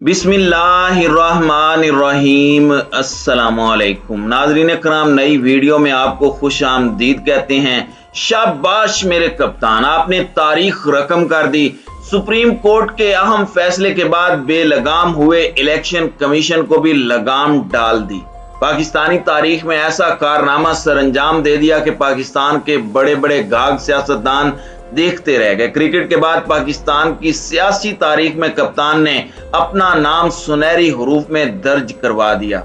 बिस्मिल्लाहिर्रहमानिर्रहीम। अस्सलामुअलैकुम नाजरीन कराम, नई वीडियो में आपको खुश आमदीद कहते हैं। शाबाश मेरे कप्तान, आपने तारीख रकम कर दी। सुप्रीम कोर्ट के अहम फैसले के बाद बेलगाम हुए इलेक्शन कमीशन को भी लगाम डाल दी। पाकिस्तानी तारीख में ऐसा कारनामा सरअंजाम दे दिया कि पाकिस्तान के बड़े बड़े गाग सियासतदान देखते रह गए। क्रिकेट के बाद पाकिस्तान की सियासी तारीख में कप्तान ने अपना नाम सुनहरी हरूफ में दर्ज करवा दिया।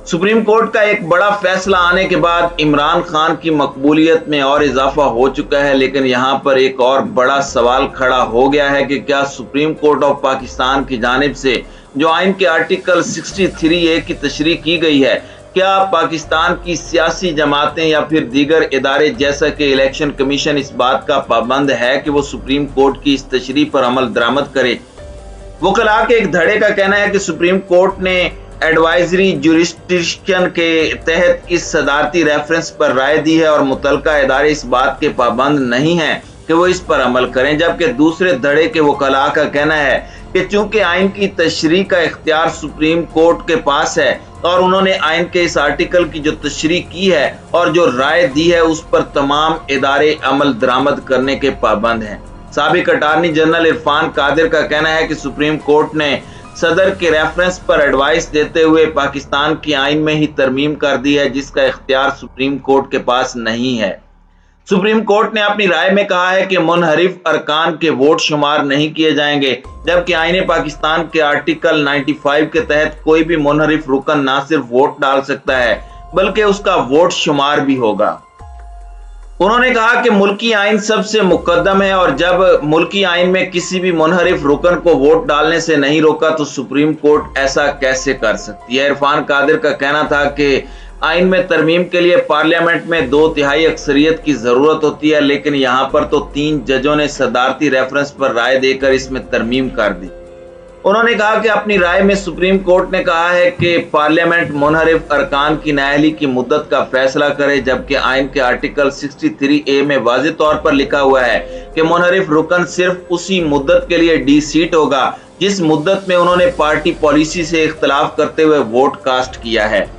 सुप्रीम कोर्ट का एक बड़ा फैसला आने के बाद इमरान खान की मकबूलियत में और इजाफा हो चुका है, लेकिन यहां पर एक और बड़ा सवाल खड़ा हो गया है कि क्या सुप्रीम कोर्ट ऑफ पाकिस्तान की जानिब से जो आइन के आर्टिकल 63A की तशरीह की गई है, क्या पाकिस्तान की सियासी जमातें या फिर दीगर इदारे जैसा कि इलेक्शन कमीशन इस बात का पाबंद है कि वो सुप्रीम कोर्ट की इस तशरीह पर अमल दरामद करे। वकला के एक धड़े का कहना है कि सुप्रीम कोर्ट ने एडवाइजरी जुरिस्डिक्शन के तहत इस सदारती रेफरेंस पर राय दी है और मुतलका इदारे इस बात के पाबंद नहीं है कि वो इस पर अमल करें, जबकि दूसरे धड़े के वकला का कहना है कि चूंकि आइन की तशरीह का इख्तियार सुप्रीम कोर्ट के पास है और उन्होंने आइन के इस आर्टिकल की जो तशरीह की है और जो राय दी है उस पर तमाम इदारे अमल दरामद करने के पाबंद हैं। साबिक अटार्नी जनरल इरफान कादिर का कहना है कि सुप्रीम कोर्ट ने सदर के रेफरेंस पर एडवाइस देते हुए पाकिस्तान की आइन में ही तरमीम कर दी है, जिसका इख्तियार सुप्रीम कोर्ट के पास नहीं है। सुप्रीम कोर्ट ने अपनी राय में कहा है कि मुनहरिफ अरकान के वोट शुमार नहीं किए जाएंगे, जबकि आईने पाकिस्तान के आर्टिकल 95 के तहत कोई भी मुनहरिफ रुकन ना सिर्फ वोट डाल सकता है बल्कि उसका वोट शुमार भी होगा। उन्होंने कहा कि मुल्की आइन सबसे मुकद्दम है और जब मुल्की आइन में किसी भी मुनहरिफ रुकन को वोट डालने से नहीं रोका तो सुप्रीम कोर्ट ऐसा कैसे कर सकती है। इरफान कादिर का कहना था कि आइन में तरमीम के लिए पार्लियामेंट में 2/3 अक्सरियत की जरूरत होती है, लेकिन यहाँ पर तो 3 जजों ने सदारती रेफरेंस पर राय देकर इसमें तरमीम कर दी। उन्होंने कहा कि अपनी राय में सुप्रीम कोर्ट ने कहा है कि पार्लियामेंट मुनहरिफ अरकान की नाअहली की मुद्दत का फैसला करे, जबकि आइन के आर्टिकल 63A में वाज़ेह तौर पर लिखा हुआ है कि मुनहरिफ रुकन सिर्फ उसी मुद्दत के लिए डी सीट होगा जिस मुद्दत में उन्होंने पार्टी पॉलिसी से इख्तलाफ करते हुए वोट कास्ट किया है।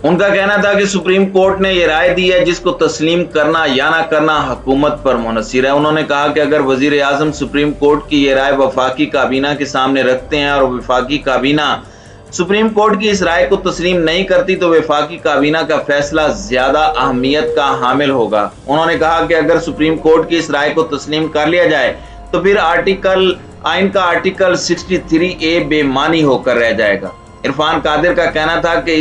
उनका कहना था कि सुप्रीम कोर्ट ने यह राय दी है जिसको तस्लीम करना या ना करना हुकूमत पर मुनहसर है। उन्होंने कहा कि अगर वजीर आजम सुप्रीम कोर्ट की यह राय वफाकी काबीना के सामने रखते हैं और वफाकी काबीना सुप्रीम कोर्ट की इस राय को तस्लीम नहीं करती तो वफाकी काबीना का फैसला ज्यादा अहमियत का हामिल होगा। उन्होंने कहा कि अगर सुप्रीम कोर्ट की इस राय को तस्लीम कर लिया जाए तो फिर आइन का आर्टिकल 63A बेमानी होकर रह जाएगा। इरफान कादिर का कहना था कि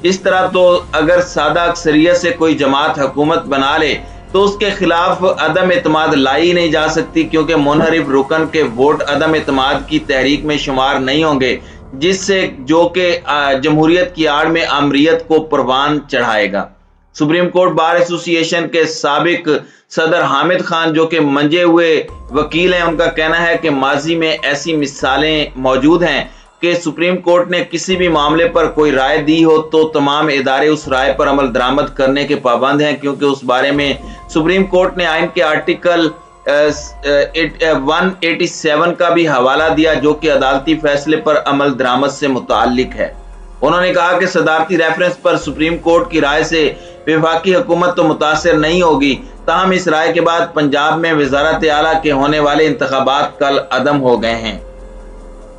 इस तरह तो अगर सादा अक्सरियत से कोई जमात हुकूमत बना ले तो उसके खिलाफ अदम एतमाद लाई नहीं जा सकती, क्योंकि मुनहरिफ रुकन के वोट अदम एतमाद की तहरीक में शुमार नहीं होंगे, जिससे जो कि जमहूरियत की आड़ में अमरीत को परवान चढ़ाएगा। सुप्रीम कोर्ट बार एसोसिएशन के साबिक सदर हामिद खान, जो कि मंजे हुए वकील हैं, उनका कहना है कि माजी में ऐसी मिसालें मौजूद हैं कि सुप्रीम कोर्ट ने किसी भी मामले पर कोई राय दी हो तो तमाम इदारे उस राय पर अमल दरामद करने के पाबंद हैं, क्योंकि उस बारे में सुप्रीम कोर्ट ने आइन के आर्टिकल 187 का भी हवाला दिया, जो कि अदालती फैसले पर अमल दरामद से मुताल्लिक है। उन्होंने कहा कि सदारती रेफरेंस पर सुप्रीम कोर्ट की राय से वफाकी हुकूमत तो मुतासर नहीं होगी, ताहम इस राय के बाद पंजाब में वजारत आला के होने वाले इंतखाबात कल अदम हो गए हैं।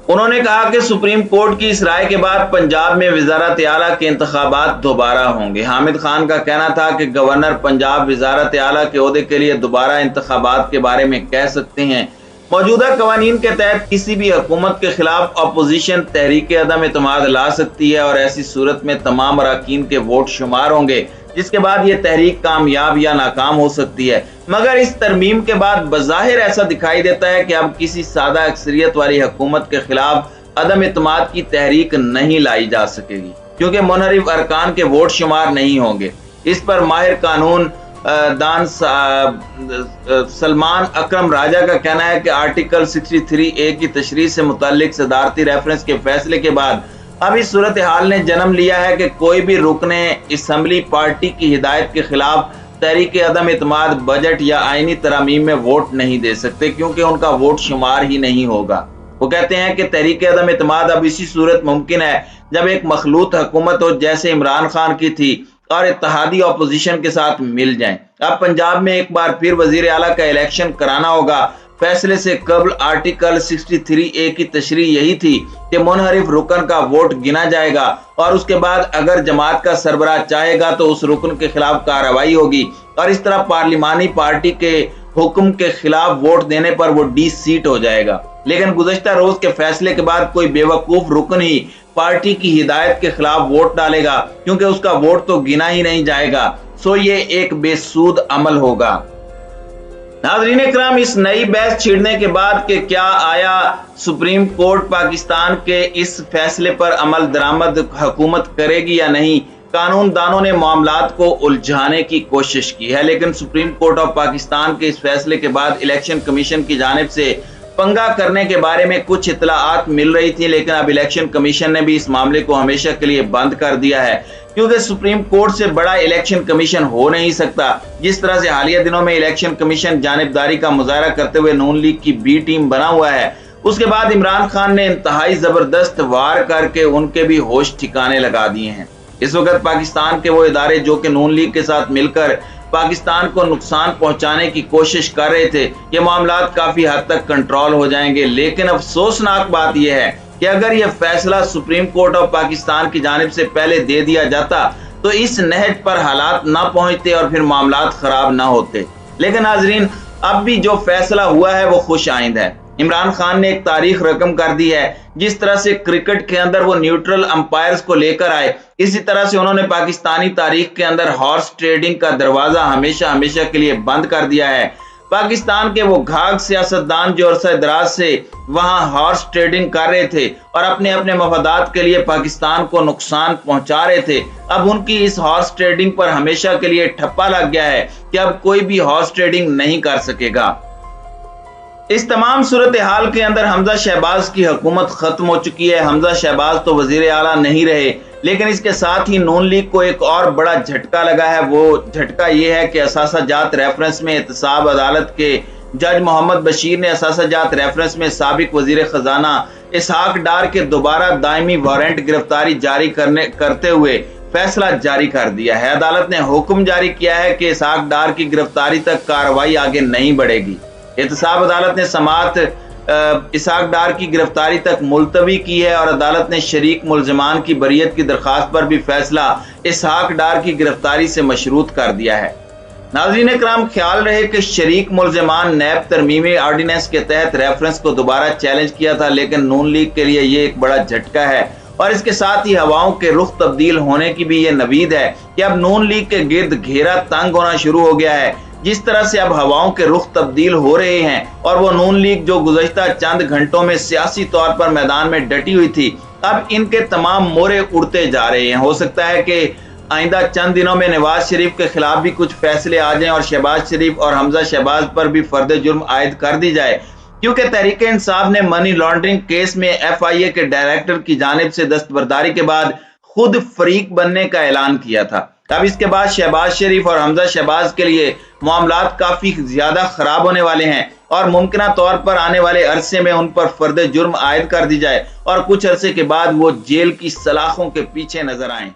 उन्होंने कहा कि सुप्रीम कोर्ट की इस राय के बाद पंजाब में वजारत आला के इंतखाबात दोबारा होंगे। हामिद खान का कहना था कि गवर्नर पंजाब वजारत आला के ओहदे के लिए दोबारा इंतखाबात के बारे में कह सकते हैं। मौजूदा कवानीन के तहत किसी भी हुकूमत के खिलाफ अपोजिशन तहरीक अदम एतमाद ला सकती है और ऐसी सूरत में तमाम अरकान के वोट शुमार होंगे, जिसके बाद यह तहरीक कामयाब या नाकाम हो सकती है। मगर इस तरमीम के बाद बज़ाहिर ऐसा दिखाई देता है कि अब किसी सादा अक्सरियत वाली हुकूमत के खिलाफ अदम एतमाद की तहरीक नहीं लाई जा सकेगी, क्योंकि मुनहरिफ अरकान के वोट शुमार नहीं होंगे। इस पर माहिर कानून दान सलमान अकरम राजा का कहना है कि आर्टिकल 63A की तशरीह से मुताल्लिक सदारती रेफरेंस के फैसले के बाद अब इस सूरत हाल ने जन्म लिया है कि कोई भी रुकने असम्बली पार्टी की हिदायत के खिलाफ तहरीक अदम एतमाद बजट या आईनी तरामीम में वोट नहीं दे सकते, क्योंकि उनका वोट शुमार ही नहीं होगा। وہ کہتے ہیں کہ تحریک عدم اعتماد اب اسی صورت ممکن ہے جب ایک مخلوط حکومت ہو جیسے عمران خان کی تھی اور اتحادی اپوزیشن کے ساتھ مل جائیں۔ اب پنجاب میں ایک بار پھر وزیر اعلیٰ کا الیکشن کرانا ہوگا۔ فیصلے سے قبل آرٹیکل 63A کی تشریح یہی تھی کہ منحرف رکن کا ووٹ گنا جائے گا اور اس کے بعد اگر جماعت کا سربراہ چاہے گا تو اس رکن کے خلاف کارروائی ہوگی اور اس طرح پارلیمانی پارٹی کے حکم کے خلاف ووٹ دینے پر وہ ڈی سیٹ ہو جائے گا۔ لیکن گزشتہ روز کے فیصلے کے بعد کوئی بے وقوف رکن ہی پارٹی کی ہدایت کے خلاف ووٹ ڈالے گا کیونکہ اس کا ووٹ تو گنا ہی نہیں جائے گا، سو یہ ایک بے سود عمل ہوگا۔ ناظرین اکرام، اس نئی بحث چھڑنے کے بعد کہ کیا آیا سپریم کورٹ پاکستان کے اس فیصلے پر عمل درآمد حکومت کرے گی یا نہیں، قانون دانوں نے معاملات کو الجھانے کی کوشش کی ہے، لیکن سپریم کورٹ آف پاکستان کے اس فیصلے کے بعد الیکشن کمیشن کی جانب سے پنگا کرنے کے بارے میں کچھ اطلاعات مل رہی تھی، لیکن اب الیکشن کمیشن نے بھی اس معاملے کو ہمیشہ کے لیے بند کر دیا ہے کیونکہ سپریم کورٹ سے بڑا الیکشن کمیشن ہو نہیں سکتا۔ جس طرح سے حالیہ دنوں میں الیکشن کمیشن جانبداری کا مظاہرہ کرتے ہوئے نون لیگ کی بی ٹیم بنا ہوا ہے، اس کے بعد عمران خان نے انتہائی زبردست وار کر کے ان کے بھی ہوش ٹھکانے لگا دیے ہیں۔ اس وقت پاکستان کے وہ ادارے جو کہ نون لیگ کے ساتھ مل کر پاکستان کو نقصان پہنچانے کی کوشش کر رہے تھے، یہ معاملات کافی حد تک کنٹرول ہو جائیں گے۔ لیکن افسوسناک بات یہ ہے کہ اگر یہ فیصلہ سپریم کورٹ آف پاکستان کی جانب سے پہلے دے دیا جاتا تو اس نہج پر حالات نہ پہنچتے اور پھر معاملات خراب نہ ہوتے۔ لیکن ناظرین، اب بھی جو فیصلہ ہوا ہے وہ خوش آئند ہے۔ عمران خان نے ایک تاریخ رقم کر دی ہے۔ جس طرح سے کرکٹ کے اندر وہ نیوٹرل امپائرز کو لے کر آئے، اسی طرح سے انہوں نے پاکستانی تاریخ کے اندر ہارس ٹریڈنگ کا دروازہ ہمیشہ کے لیے بند کر دیا ہے۔ پاکستان کے وہ گھاگ سیاستدان جو عرصہ دراز سے وہاں ہارس ٹریڈنگ کر رہے تھے اور اپنے مفادات کے لیے پاکستان کو نقصان پہنچا رہے تھے، اب ان کی اس ہارس ٹریڈنگ پر ہمیشہ کے لیے ٹھپا لگ گیا ہے کہ اب کوئی بھی ہارس ٹریڈنگ نہیں کر سکے گا۔ اس تمام صورتحال کے اندر حمزہ شہباز کی حکومت ختم ہو چکی ہے۔ حمزہ شہباز تو وزیر اعلیٰ نہیں رہے، لیکن اس کے ساتھ ہی نون لیگ کو ایک اور بڑا جھٹکا لگا ہے۔ وہ جھٹکا یہ ہے کہ اثاثہ جات ریفرنس میں احتساب عدالت کے جج محمد بشیر نے اثاثہ جات ریفرنس میں سابق وزیر خزانہ اسحاق ڈار کے دوبارہ دائمی وارنٹ گرفتاری جاری کرتے ہوئے فیصلہ جاری کر دیا ہے۔ عدالت نے حکم جاری کیا ہے کہ اسحاق ڈار کی گرفتاری تک کارروائی آگے نہیں بڑھے گی۔ احتساب عدالت نے سماعت اسحاق ڈار کی گرفتاری تک ملتوی کی ہے اور عدالت نے شریک ملزمان کی بریت کی درخواست پر بھی فیصلہ اسحاق ڈار کی گرفتاری سے مشروط کر دیا ہے۔ ناظرین اکرام، خیال رہے کہ شریک ملزمان نیب ترمیمی آرڈیننس کے تحت ریفرنس کو دوبارہ چیلنج کیا تھا، لیکن نون لیگ کے لیے یہ ایک بڑا جھٹکا ہے اور اس کے ساتھ ہی ہواؤں کے رخ تبدیل ہونے کی بھی یہ نوید ہے کہ اب نون لیگ کے گرد گھیرا تنگ ہونا شروع ہو گیا ہے۔ جس طرح سے اب ہواؤں کے رخ تبدیل ہو رہے ہیں اور وہ نون لیگ جو گزشتہ چند گھنٹوں میں سیاسی طور پر میدان میں ڈٹی ہوئی تھی، اب ان کے تمام مورے اڑتے جا رہے ہیں۔ ہو سکتا ہے کہ آئندہ چند دنوں میں نواز شریف کے خلاف بھی کچھ فیصلے آ جائیں اور شہباز شریف اور حمزہ شہباز پر بھی فرد جرم عائد کر دی جائے، کیونکہ تحریک انصاف نے منی لانڈرنگ کیس میں FIA کے ڈائریکٹر کی جانب سے دستبرداری کے بعد خود فریق بننے کا اعلان کیا تھا۔ اب اس کے بعد شہباز شریف اور حمزہ شہباز کے لیے معاملات کافی زیادہ خراب ہونے والے ہیں اور ممکنہ طور پر آنے والے عرصے میں ان پر فرد جرم عائد کر دی جائے اور کچھ عرصے کے بعد وہ جیل کی سلاخوں کے پیچھے نظر آئیں۔